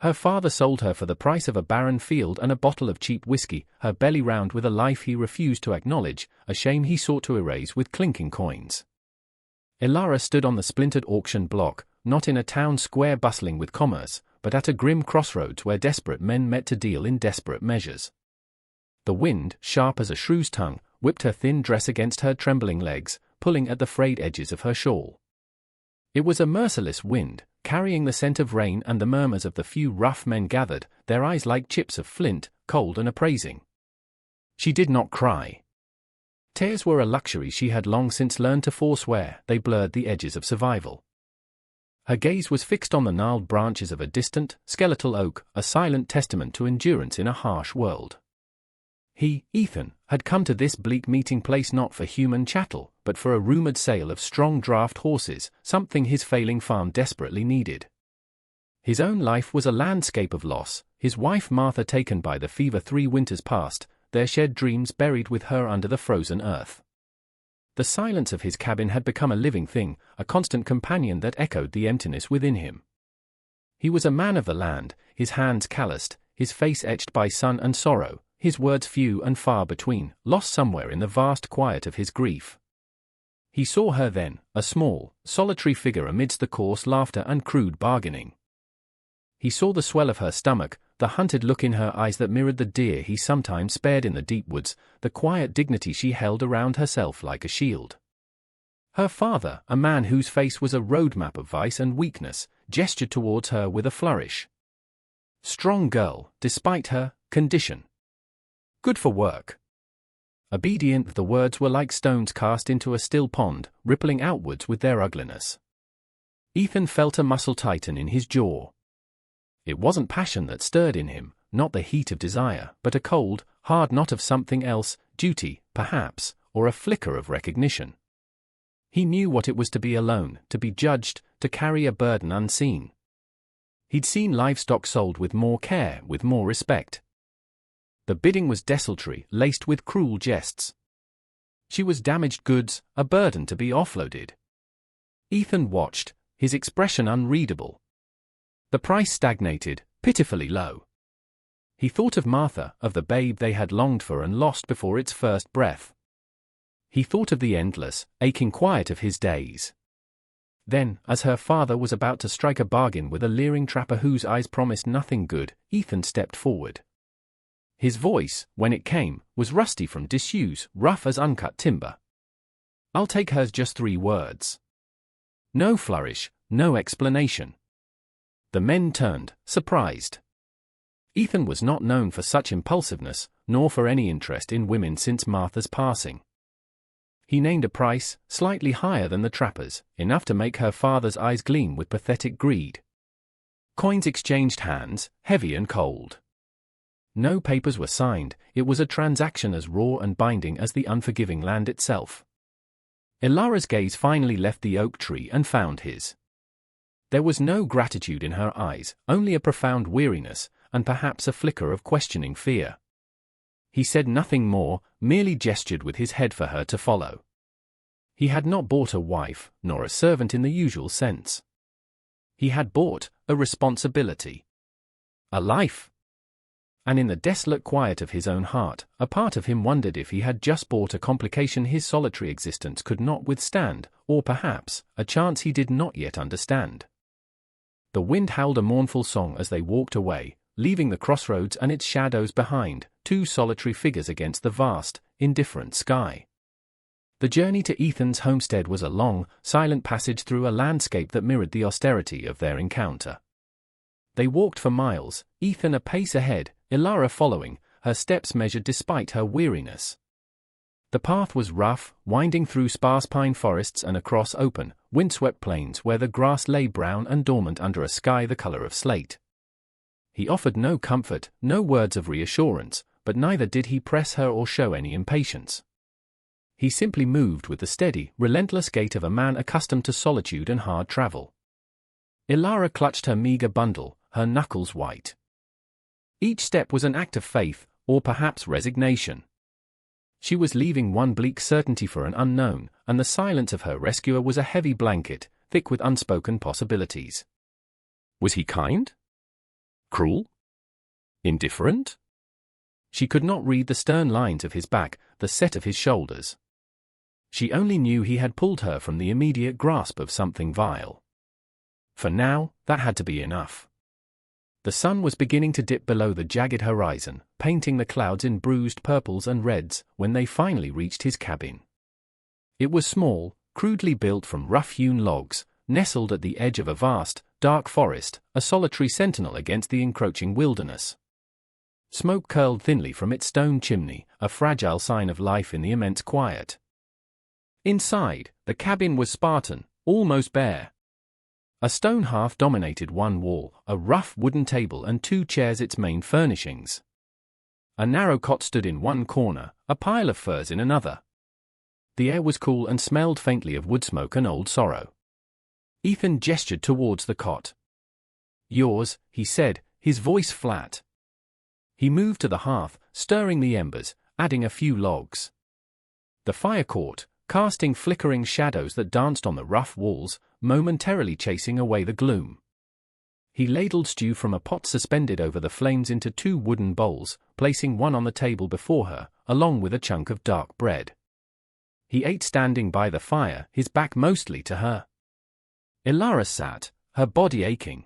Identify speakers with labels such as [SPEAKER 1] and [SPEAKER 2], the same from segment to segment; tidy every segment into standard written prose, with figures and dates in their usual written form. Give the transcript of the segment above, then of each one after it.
[SPEAKER 1] Her father sold her for the price of a barren field and a bottle of cheap whiskey, her belly round with a life he refused to acknowledge, a shame he sought to erase with clinking coins. Ilara stood on the splintered auction block, not in a town square bustling with commerce, but at a grim crossroads where desperate men met to deal in desperate measures. The wind, sharp as a shrew's tongue, whipped her thin dress against her trembling legs, pulling at the frayed edges of her shawl. It was a merciless wind, carrying the scent of rain and the murmurs of the few rough men gathered, their eyes like chips of flint, cold and appraising. She did not cry. Tears were a luxury she had long since learned to forswear, they blurred the edges of survival. Her gaze was fixed on the gnarled branches of a distant, skeletal oak, a silent testament to endurance in a harsh world. He, Ethan, had come to this bleak meeting place not for human chattel, but for a rumored sale of strong draft horses, something his failing farm desperately needed. His own life was a landscape of loss, his wife Martha taken by the fever 3 winters past, their shed dreams buried with her under the frozen earth. The silence of his cabin had become a living thing, a constant companion that echoed the emptiness within him. He was a man of the land, his hands calloused, his face etched by sun and sorrow, his words few and far between, lost somewhere in the vast quiet of his grief. He saw her then, a small, solitary figure amidst the coarse laughter and crude bargaining. He saw the swell of her stomach, the hunted look in her eyes that mirrored the deer he sometimes spared in the deep woods, the quiet dignity she held around herself like a shield. Her father, a man whose face was a roadmap of vice and weakness, gestured towards her with a flourish. Strong girl, despite her condition. Good for work. Obedient, the words were like stones cast into a still pond, rippling outwards with their ugliness. Ethan felt a muscle tighten in his jaw. It wasn't passion that stirred in him, not the heat of desire, but a cold, hard knot of something else, duty, perhaps, or a flicker of recognition. He knew what it was to be alone, to be judged, to carry a burden unseen. He'd seen livestock sold with more care, with more respect. The bidding was desultory, laced with cruel jests. She was damaged goods, a burden to be offloaded. Ethan watched, his expression unreadable. The price stagnated, pitifully low. He thought of Martha, of the babe they had longed for and lost before its first breath. He thought of the endless, aching quiet of his days. Then, as her father was about to strike a bargain with a leering trapper whose eyes promised nothing good, Ethan stepped forward. His voice, when it came, was rusty from disuse, rough as uncut timber. "I'll take hers, just 3 words. No flourish, no explanation." The men turned, surprised. Ethan was not known for such impulsiveness, nor for any interest in women since Martha's passing. He named a price, slightly higher than the trapper's, enough to make her father's eyes gleam with pathetic greed. Coins exchanged hands, heavy and cold. No papers were signed, it was a transaction as raw and binding as the unforgiving land itself. Ilara's gaze finally left the oak tree and found his. There was no gratitude in her eyes, only a profound weariness, and perhaps a flicker of questioning fear. He said nothing more, merely gestured with his head for her to follow. He had not bought a wife, nor a servant in the usual sense. He had bought a responsibility. A life. And in the desolate quiet of his own heart, a part of him wondered if he had just bought a complication his solitary existence could not withstand, or perhaps, a chance he did not yet understand. The wind howled a mournful song as they walked away, leaving the crossroads and its shadows behind, 2 solitary figures against the vast, indifferent sky. The journey to Ethan's homestead was a long, silent passage through a landscape that mirrored the austerity of their encounter. They walked for miles, Ethan a pace ahead, Ilara following, her steps measured despite her weariness. The path was rough, winding through sparse pine forests and across open, windswept plains where the grass lay brown and dormant under a sky the color of slate. He offered no comfort, no words of reassurance, but neither did he press her or show any impatience. He simply moved with the steady, relentless gait of a man accustomed to solitude and hard travel. Ilara clutched her meager bundle, her knuckles white. Each step was an act of faith, or perhaps resignation. She was leaving one bleak certainty for an unknown, and the silence of her rescuer was a heavy blanket, thick with unspoken possibilities. Was he kind? Cruel? Indifferent? She could not read the stern lines of his back, the set of his shoulders. She only knew he had pulled her from the immediate grasp of something vile. For now, that had to be enough. The sun was beginning to dip below the jagged horizon, painting the clouds in bruised purples and reds, when they finally reached his cabin. It was small, crudely built from rough-hewn logs, nestled at the edge of a vast, dark forest, a solitary sentinel against the encroaching wilderness. Smoke curled thinly from its stone chimney, a fragile sign of life in the immense quiet. Inside, the cabin was Spartan, almost bare. A stone hearth dominated one wall, a rough wooden table and 2 chairs its main furnishings. A narrow cot stood in one corner, a pile of furs in another. The air was cool and smelled faintly of wood smoke and old sorrow. Ethan gestured towards the cot. "Yours," he said, his voice flat. He moved to the hearth, stirring the embers, adding a few logs. The fire caught, casting flickering shadows that danced on the rough walls, momentarily chasing away the gloom. He ladled stew from a pot suspended over the flames into 2 wooden bowls, placing one on the table before her, along with a chunk of dark bread. He ate standing by the fire, his back mostly to her. Ilara sat, her body aching.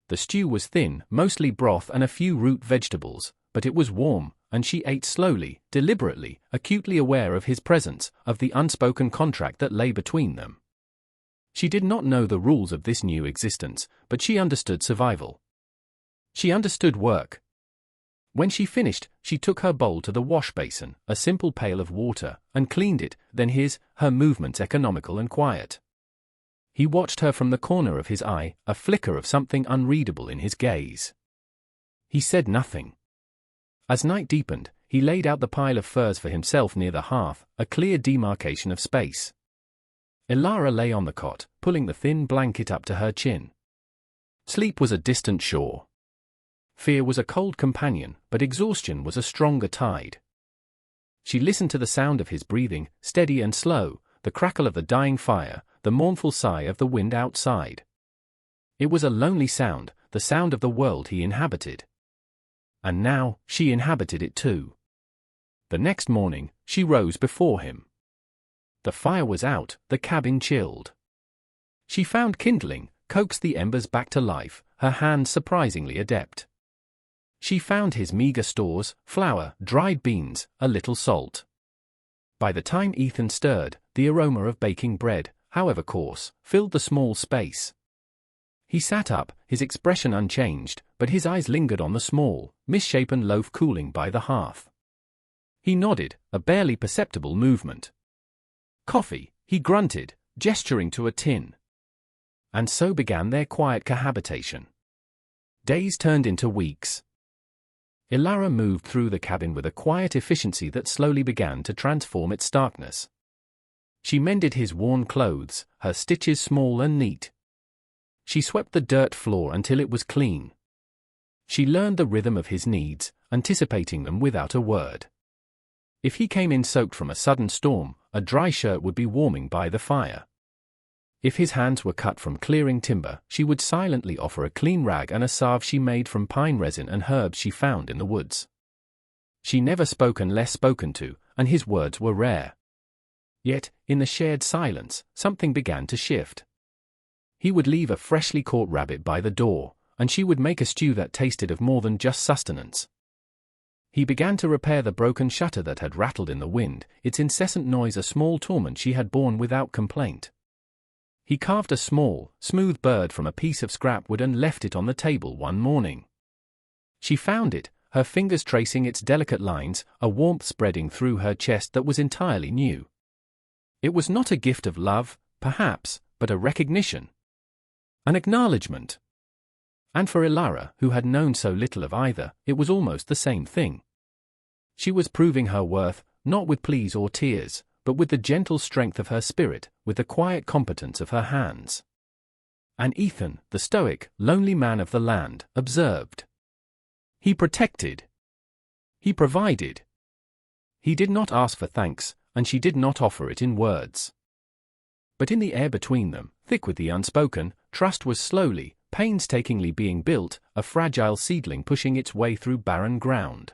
[SPEAKER 1] The stew was thin, mostly broth and a few root vegetables, but it was warm, and she ate slowly, deliberately, acutely aware of his presence, of the unspoken contract that lay between them. She did not know the rules of this new existence, but she understood survival. She understood work. When she finished, she took her bowl to the wash basin, a simple pail of water, and cleaned it, then her movements economical and quiet. He watched her from the corner of his eye, a flicker of something unreadable in his gaze. He said nothing. As night deepened, he laid out the pile of furs for himself near the hearth, a clear demarcation of space. Ilara lay on the cot, pulling the thin blanket up to her chin. Sleep was a distant shore. Fear was a cold companion, but exhaustion was a stronger tide. She listened to the sound of his breathing, steady and slow, the crackle of the dying fire, the mournful sigh of the wind outside. It was a lonely sound, the sound of the world he inhabited. And now, she inhabited it too. The next morning, she rose before him. The fire was out, the cabin chilled. She found kindling, coaxed the embers back to life, her hands surprisingly adept. She found his meager stores, flour, dried beans, a little salt. By the time Ethan stirred, the aroma of baking bread, however coarse, filled the small space. He sat up, his expression unchanged, but his eyes lingered on the small, misshapen loaf cooling by the hearth. He nodded, a barely perceptible movement. "Coffee," he grunted, gesturing to a tin. And so began their quiet cohabitation. Days turned into weeks. Ilara moved through the cabin with a quiet efficiency that slowly began to transform its starkness. She mended his worn clothes, her stitches small and neat. She swept the dirt floor until it was clean. She learned the rhythm of his needs, anticipating them without a word. If he came in soaked from a sudden storm, a dry shirt would be warming by the fire. If his hands were cut from clearing timber, she would silently offer a clean rag and a salve she made from pine resin and herbs she found in the woods. She never spoke unless spoken to, and his words were rare. Yet, in the shared silence, something began to shift. He would leave a freshly caught rabbit by the door, and she would make a stew that tasted of more than just sustenance. He began to repair the broken shutter that had rattled in the wind, its incessant noise a small torment she had borne without complaint. He carved a small, smooth bird from a piece of scrap wood and left it on the table one morning. She found it, her fingers tracing its delicate lines, a warmth spreading through her chest that was entirely new. It was not a gift of love, perhaps, but a recognition. An acknowledgement. And for Ilara, who had known so little of either, it was almost the same thing. She was proving her worth, not with pleas or tears, but with the gentle strength of her spirit, with the quiet competence of her hands. And Ethan, the stoic, lonely man of the land, observed. He protected. He provided. He did not ask for thanks, and she did not offer it in words. But in the air between them, thick with the unspoken, trust was slowly, painstakingly being built, a fragile seedling pushing its way through barren ground.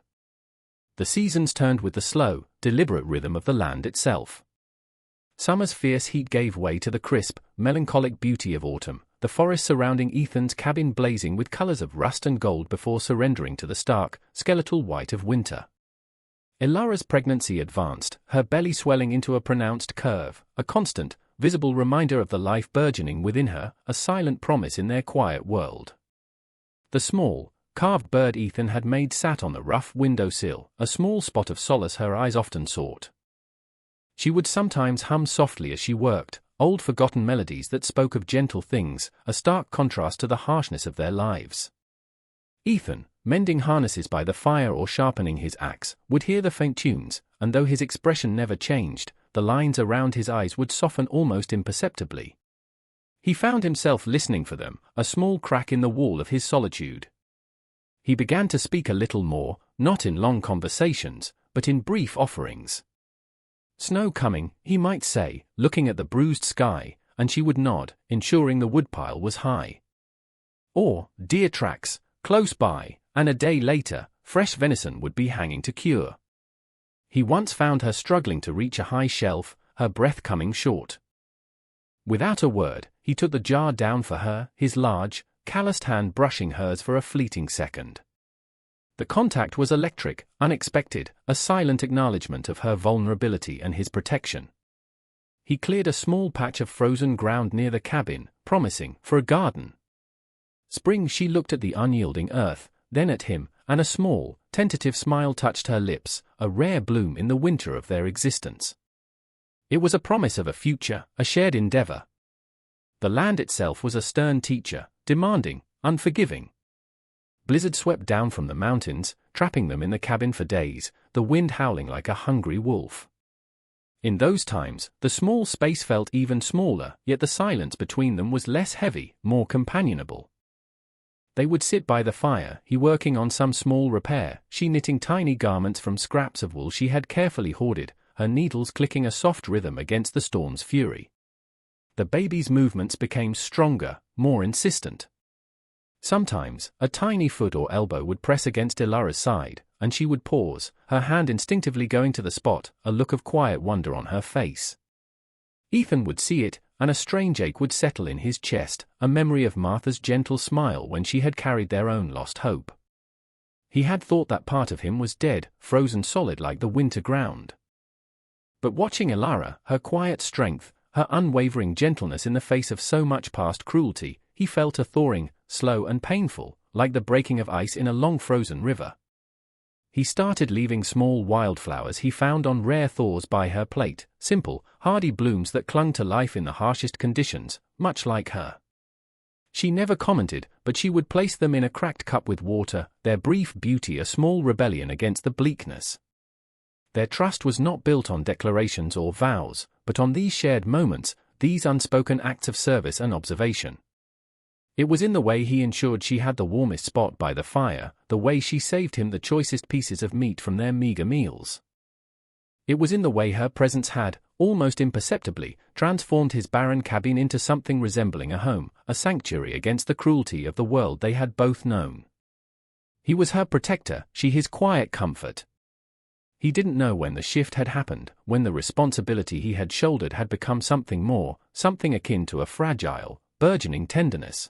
[SPEAKER 1] The seasons turned with the slow, deliberate rhythm of the land itself. Summer's fierce heat gave way to the crisp, melancholic beauty of autumn, the forest surrounding Ethan's cabin blazing with colors of rust and gold before surrendering to the stark, skeletal white of winter. Ilara's pregnancy advanced, her belly swelling into a pronounced curve, a constant, visible reminder of the life burgeoning within her, a silent promise in their quiet world. The small, carved bird Ethan had made sat on the rough windowsill, a small spot of solace her eyes often sought. She would sometimes hum softly as she worked, old forgotten melodies that spoke of gentle things, a stark contrast to the harshness of their lives. Ethan, mending harnesses by the fire or sharpening his axe, would hear the faint tunes, and though his expression never changed, the lines around his eyes would soften almost imperceptibly. He found himself listening for them, a small crack in the wall of his solitude. He began to speak a little more, not in long conversations, but in brief offerings. Snow coming, he might say, looking at the bruised sky, and she would nod, ensuring the woodpile was high. Or, deer tracks, close by, and a day later, fresh venison would be hanging to cure. He once found her struggling to reach a high shelf, her breath coming short. Without a word, he took the jar down for her, his large, calloused hand brushing hers for a fleeting second. The contact was electric, unexpected, a silent acknowledgement of her vulnerability and his protection. He cleared a small patch of frozen ground near the cabin, promising, for a garden. Spring she looked at the unyielding earth, then at him, and a small, tentative smile touched her lips, a rare bloom in the winter of their existence. It was a promise of a future, a shared endeavor. The land itself was a stern teacher, demanding, unforgiving. Blizzard swept down from the mountains, trapping them in the cabin for days, the wind howling like a hungry wolf. In those times, the small space felt even smaller, yet the silence between them was less heavy, more companionable. They would sit by the fire, he working on some small repair, she knitting tiny garments from scraps of wool she had carefully hoarded, her needles clicking a soft rhythm against the storm's fury. The baby's movements became stronger, more insistent. Sometimes, a tiny foot or elbow would press against Ilara's side, and she would pause, her hand instinctively going to the spot, a look of quiet wonder on her face. Ethan would see it, and a strange ache would settle in his chest, a memory of Martha's gentle smile when she had carried their own lost hope. He had thought that part of him was dead, frozen solid like the winter ground. But watching Ilara, her quiet strength, her unwavering gentleness in the face of so much past cruelty, he felt a thawing, slow and painful, like the breaking of ice in a long frozen river. He started leaving small wildflowers he found on rare thaws by her plate, simple, hardy blooms that clung to life in the harshest conditions, much like her. She never commented, but she would place them in a cracked cup with water, their brief beauty a small rebellion against the bleakness. Their trust was not built on declarations or vows, but on these shared moments, these unspoken acts of service and observation. It was in the way he ensured she had the warmest spot by the fire, the way she saved him the choicest pieces of meat from their meager meals. It was in the way her presence had, almost imperceptibly, transformed his barren cabin into something resembling a home, a sanctuary against the cruelty of the world they had both known. He was her protector, she his quiet comfort. He didn't know when the shift had happened, when the responsibility he had shouldered had become something more, something akin to a fragile, burgeoning tenderness.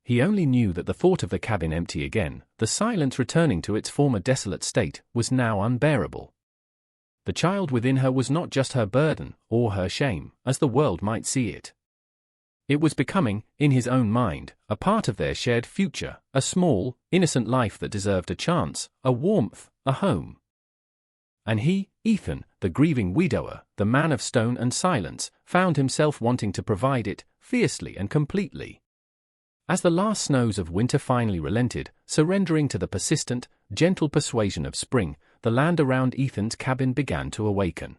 [SPEAKER 1] He only knew that the thought of the cabin empty again, the silence returning to its former desolate state, was now unbearable. The child within her was not just her burden, or her shame, as the world might see it. It was becoming, in his own mind, a part of their shared future, a small, innocent life that deserved a chance, a warmth, a home. And he, Ethan, the grieving widower, the man of stone and silence, found himself wanting to provide it, fiercely and completely. As the last snows of winter finally relented, surrendering to the persistent, gentle persuasion of spring, the land around Ethan's cabin began to awaken.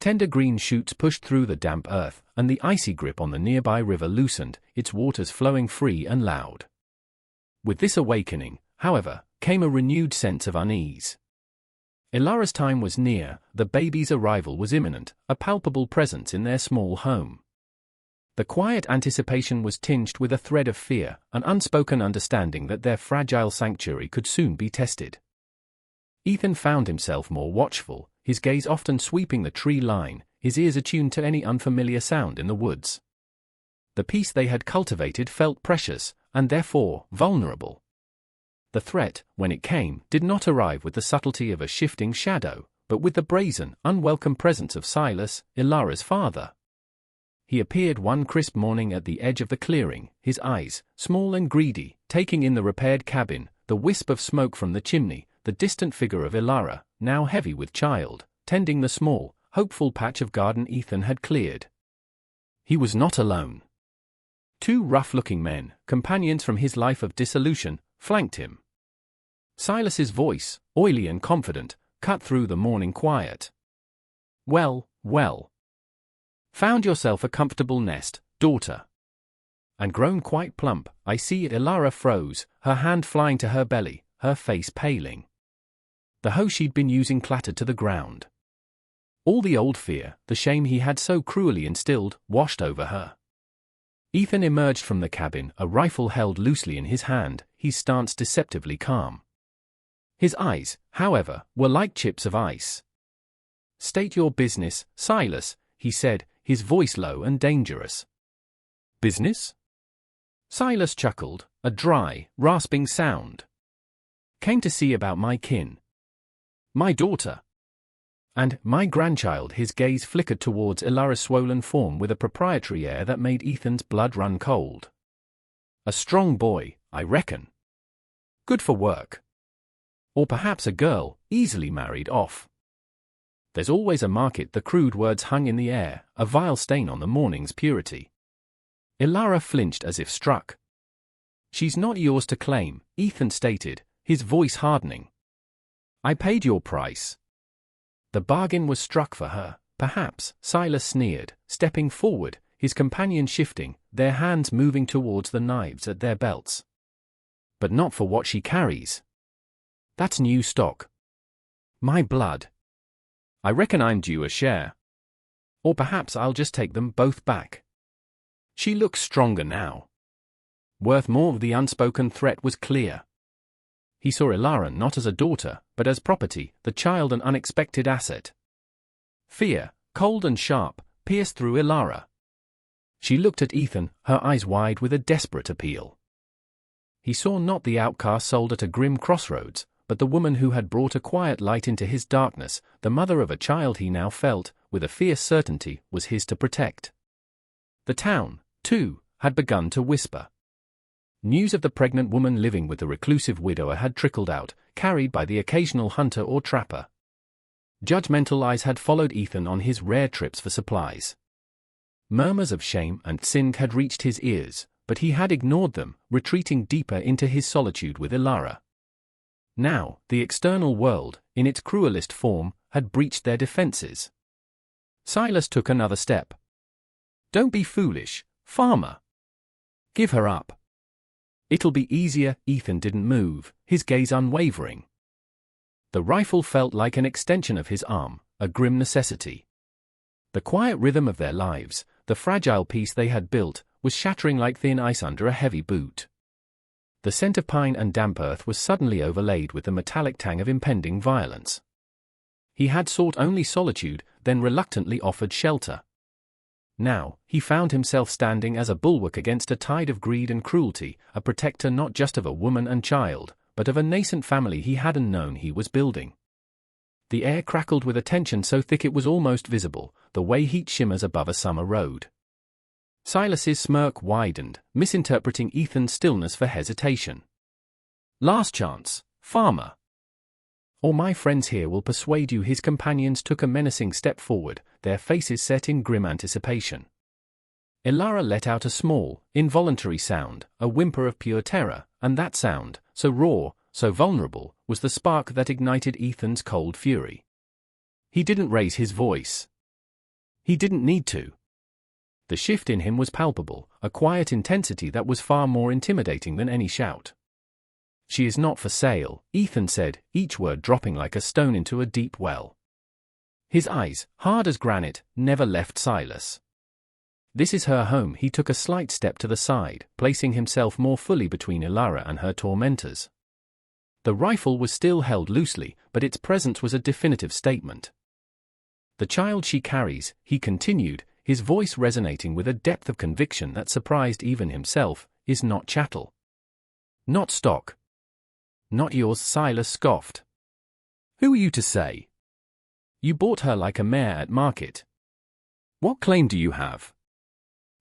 [SPEAKER 1] Tender green shoots pushed through the damp earth, and the icy grip on the nearby river loosened, its waters flowing free and loud. With this awakening, however, came a renewed sense of unease. Ilara's time was near, the baby's arrival was imminent, a palpable presence in their small home. The quiet anticipation was tinged with a thread of fear, an unspoken understanding that their fragile sanctuary could soon be tested. Ethan found himself more watchful, his gaze often sweeping the tree line, his ears attuned to any unfamiliar sound in the woods. The peace they had cultivated felt precious, and therefore vulnerable. The threat, when it came, did not arrive with the subtlety of a shifting shadow, but with the brazen, unwelcome presence of Silas, Ilara's father. He appeared one crisp morning at the edge of the clearing, his eyes, small and greedy, taking in the repaired cabin, the wisp of smoke from the chimney, the distant figure of Ilara, now heavy with child, tending the small, hopeful patch of garden Ethan had cleared. He was not alone. Two rough-looking men, companions from his life of dissolution, flanked him. Silas's voice, oily and confident, cut through the morning quiet. "Well, well. Found yourself a comfortable nest, daughter. And grown quite plump, I see it." Ilara froze, her hand flying to her belly, her face paling. The hoe she'd been using clattered to the ground. All the old fear, the shame he had so cruelly instilled, washed over her. Ethan emerged from the cabin, a rifle held loosely in his hand, his stance deceptively calm. His eyes, however, were like chips of ice. "State your business, Silas," he said, his voice low and dangerous. "Business?" Silas chuckled, a dry, rasping sound. "Came to see about my kin. My daughter. And my grandchild." His gaze flickered towards Ilara's swollen form with a proprietary air that made Ethan's blood run cold. "A strong boy, I reckon. Good for work. Or perhaps a girl, easily married off. There's always a market." The crude words hung in the air, a vile stain on the morning's purity. Ilara flinched as if struck. "She's not yours to claim," Ethan stated, his voice hardening. "I paid your price." The bargain was struck for her, perhaps, Silas sneered, stepping forward, his companion shifting, their hands moving towards the knives at their belts. "But not for what she carries. That's new stock. My blood. I reckon I'm due a share. Or perhaps I'll just take them both back. She looks stronger now. Worth more." The unspoken threat was clear. He saw Ilara not as a daughter, but as property, the child an unexpected asset. Fear, cold and sharp, pierced through Ilara. She looked at Ethan, her eyes wide with a desperate appeal. He saw not the outcast sold at a grim crossroads, but the woman who had brought a quiet light into his darkness, the mother of a child he now felt, with a fierce certainty, was his to protect. The town, too, had begun to whisper. News of the pregnant woman living with the reclusive widower had trickled out, carried by the occasional hunter or trapper. Judgmental eyes had followed Ethan on his rare trips for supplies. Murmurs of shame and sin had reached his ears, but he had ignored them, retreating deeper into his solitude with Ilara. Now, the external world, in its cruelest form, had breached their defenses. Silas took another step. "Don't be foolish, farmer. Give her up. It'll be easier." Ethan didn't move, his gaze unwavering. The rifle felt like an extension of his arm, a grim necessity. The quiet rhythm of their lives, the fragile peace they had built, was shattering like thin ice under a heavy boot. The scent of pine and damp earth was suddenly overlaid with the metallic tang of impending violence. He had sought only solitude, then reluctantly offered shelter. Now, he found himself standing as a bulwark against a tide of greed and cruelty, a protector not just of a woman and child, but of a nascent family he hadn't known he was building. The air crackled with a tension so thick it was almost visible, the way heat shimmers above a summer road. Silas's smirk widened, misinterpreting Ethan's stillness for hesitation. "Last chance, farmer. Or my friends here will persuade you." His companions took a menacing step forward, their faces set in grim anticipation. Ilara let out a small, involuntary sound, a whimper of pure terror, and that sound, so raw, so vulnerable, was the spark that ignited Ethan's cold fury. He didn't raise his voice. He didn't need to. The shift in him was palpable, a quiet intensity that was far more intimidating than any shout. "She is not for sale," Ethan said, each word dropping like a stone into a deep well. His eyes, hard as granite, never left Silas. This is her home. He took a slight step to the side, placing himself more fully between Ilara and her tormentors. The rifle was still held loosely, but its presence was a definitive statement. The child she carries, he continued, his voice resonating with a depth of conviction that surprised even himself, is not chattel. Not stock. Not yours, Silas scoffed. Who are you to say? You bought her like a mare at market. What claim do you have?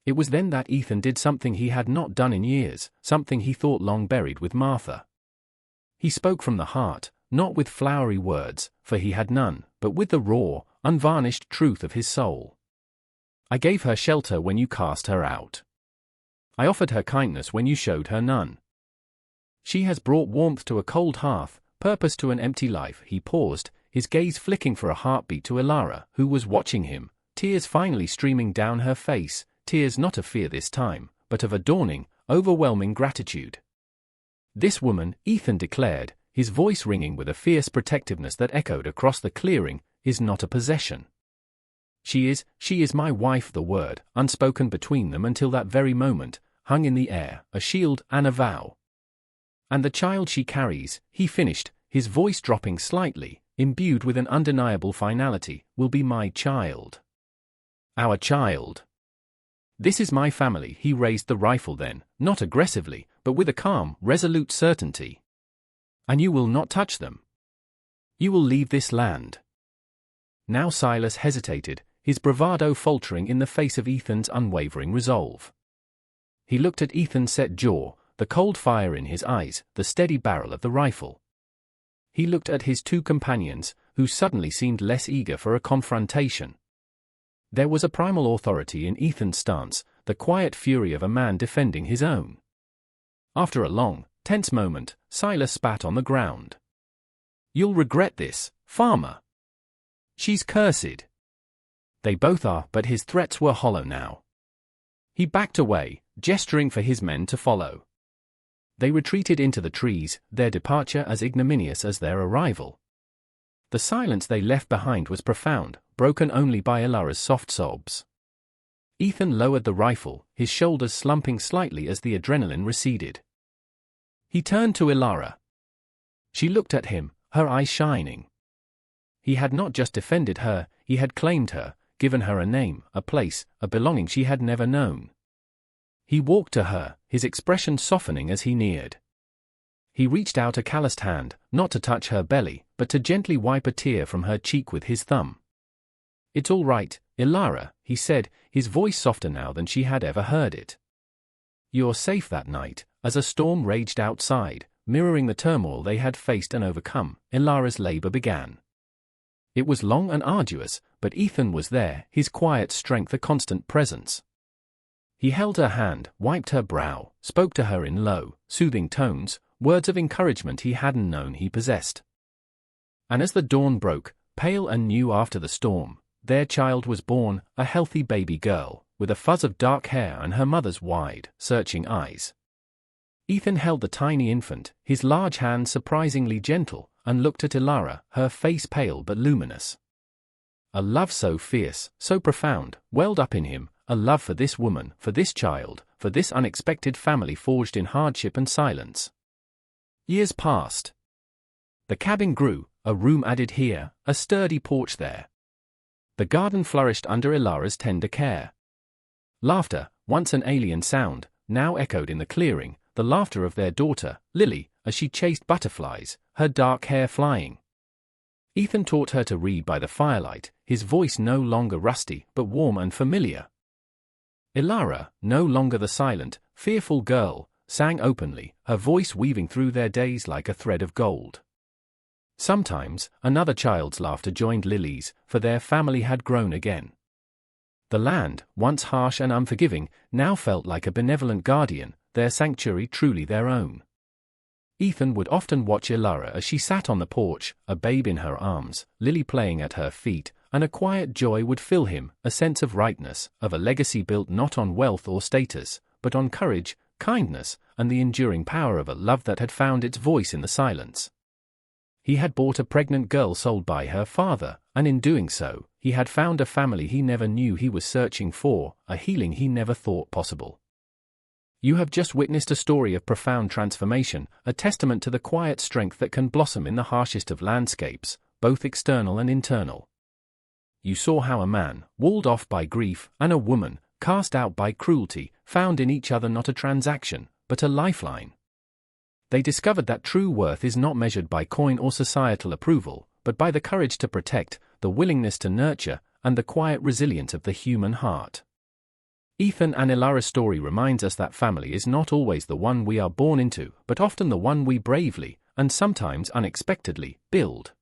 [SPEAKER 1] It was then that Ethan did something he had not done in years, something he thought long buried with Martha. He spoke from the heart, not with flowery words, for he had none, but with the raw, unvarnished truth of his soul. I gave her shelter when you cast her out. I offered her kindness when you showed her none. She has brought warmth to a cold hearth, purpose to an empty life. He paused, his gaze flicking for a heartbeat to Ilara, who was watching him, tears finally streaming down her face, tears not of fear this time, but of a dawning, overwhelming gratitude. This woman, Ethan declared, his voice ringing with a fierce protectiveness that echoed across the clearing, is not a possession. She is my wife. The word, unspoken between them until that very moment, hung in the air, a shield and a vow. And the child she carries, he finished, his voice dropping slightly, imbued with an undeniable finality, will be my child. Our child. This is my family. He raised the rifle then, not aggressively, but with a calm, resolute certainty. And you will not touch them. You will leave this land. Now Silas hesitated, his bravado faltering in the face of Ethan's unwavering resolve. He looked at Ethan's set jaw, the cold fire in his eyes, the steady barrel of the rifle. He looked at his two companions, who suddenly seemed less eager for a confrontation. There was a primal authority in Ethan's stance, the quiet fury of a man defending his own. After a long, tense moment, Silas spat on the ground. You'll regret this, farmer. She's cursed. They both are, but his threats were hollow now. He backed away, gesturing for his men to follow. They retreated into the trees, their departure as ignominious as their arrival. The silence they left behind was profound, broken only by Ilara's soft sobs. Ethan lowered the rifle, his shoulders slumping slightly as the adrenaline receded. He turned to Ilara. She looked at him, her eyes shining. He had not just defended her, he had claimed her, given her a name, a place, a belonging she had never known. He walked to her, his expression softening as he neared. He reached out a calloused hand, not to touch her belly, but to gently wipe a tear from her cheek with his thumb. It's all right, Ilara, he said, his voice softer now than she had ever heard it. You're safe. That night, as a storm raged outside, mirroring the turmoil they had faced and overcome, Ilara's labor began. It was long and arduous, but Ethan was there, his quiet strength a constant presence. He held her hand, wiped her brow, spoke to her in low, soothing tones, words of encouragement he hadn't known he possessed. And as the dawn broke, pale and new after the storm, their child was born, a healthy baby girl, with a fuzz of dark hair and her mother's wide, searching eyes. Ethan held the tiny infant, his large hands surprisingly gentle, and looked at Ilara, her face pale but luminous. A love so fierce, so profound, welled up in him, a love for this woman, for this child, for this unexpected family forged in hardship and silence. Years passed. The cabin grew, a room added here, a sturdy porch there. The garden flourished under Ilara's tender care. Laughter, once an alien sound, now echoed in the clearing, the laughter of their daughter, Lily, as she chased butterflies, her dark hair flying. Ethan taught her to read by the firelight, his voice no longer rusty, but warm and familiar. Ilara, no longer the silent, fearful girl, sang openly, her voice weaving through their days like a thread of gold. Sometimes, another child's laughter joined Lily's, for their family had grown again. The land, once harsh and unforgiving, now felt like a benevolent guardian, their sanctuary truly their own. Ethan would often watch Ilara as she sat on the porch, a babe in her arms, Lily playing at her feet, and a quiet joy would fill him, a sense of rightness, of a legacy built not on wealth or status, but on courage, kindness, and the enduring power of a love that had found its voice in the silence. He had bought a pregnant girl sold by her father, and in doing so, he had found a family he never knew he was searching for, a healing he never thought possible. You have just witnessed a story of profound transformation, a testament to the quiet strength that can blossom in the harshest of landscapes, both external and internal. You saw how a man, walled off by grief, and a woman, cast out by cruelty, found in each other not a transaction, but a lifeline. They discovered that true worth is not measured by coin or societal approval, but by the courage to protect, the willingness to nurture, and the quiet resilience of the human heart. Ethan and Ilara's story reminds us that family is not always the one we are born into, but often the one we bravely, and sometimes unexpectedly, build.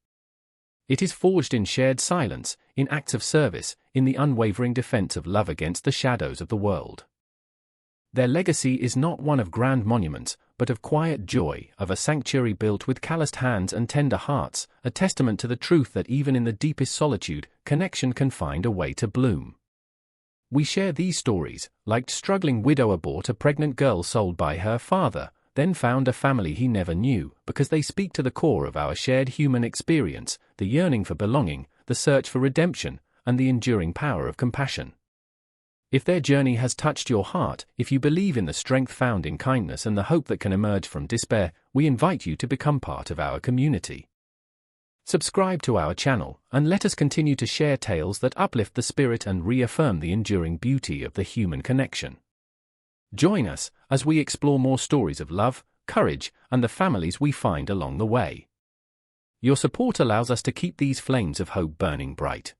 [SPEAKER 1] It is forged in shared silence, in acts of service, in the unwavering defense of love against the shadows of the world. Their legacy is not one of grand monuments, but of quiet joy, of a sanctuary built with calloused hands and tender hearts, a testament to the truth that even in the deepest solitude, connection can find a way to bloom. We share these stories, like struggling widower bought a pregnant girl sold by her father, then found a family he never knew, because they speak to the core of our shared human experience, the yearning for belonging, the search for redemption, and the enduring power of compassion. If their journey has touched your heart, if you believe in the strength found in kindness and the hope that can emerge from despair, we invite you to become part of our community. Subscribe to our channel, and let us continue to share tales that uplift the spirit and reaffirm the enduring beauty of the human connection. Join us as we explore more stories of love, courage, and the families we find along the way. Your support allows us to keep these flames of hope burning bright.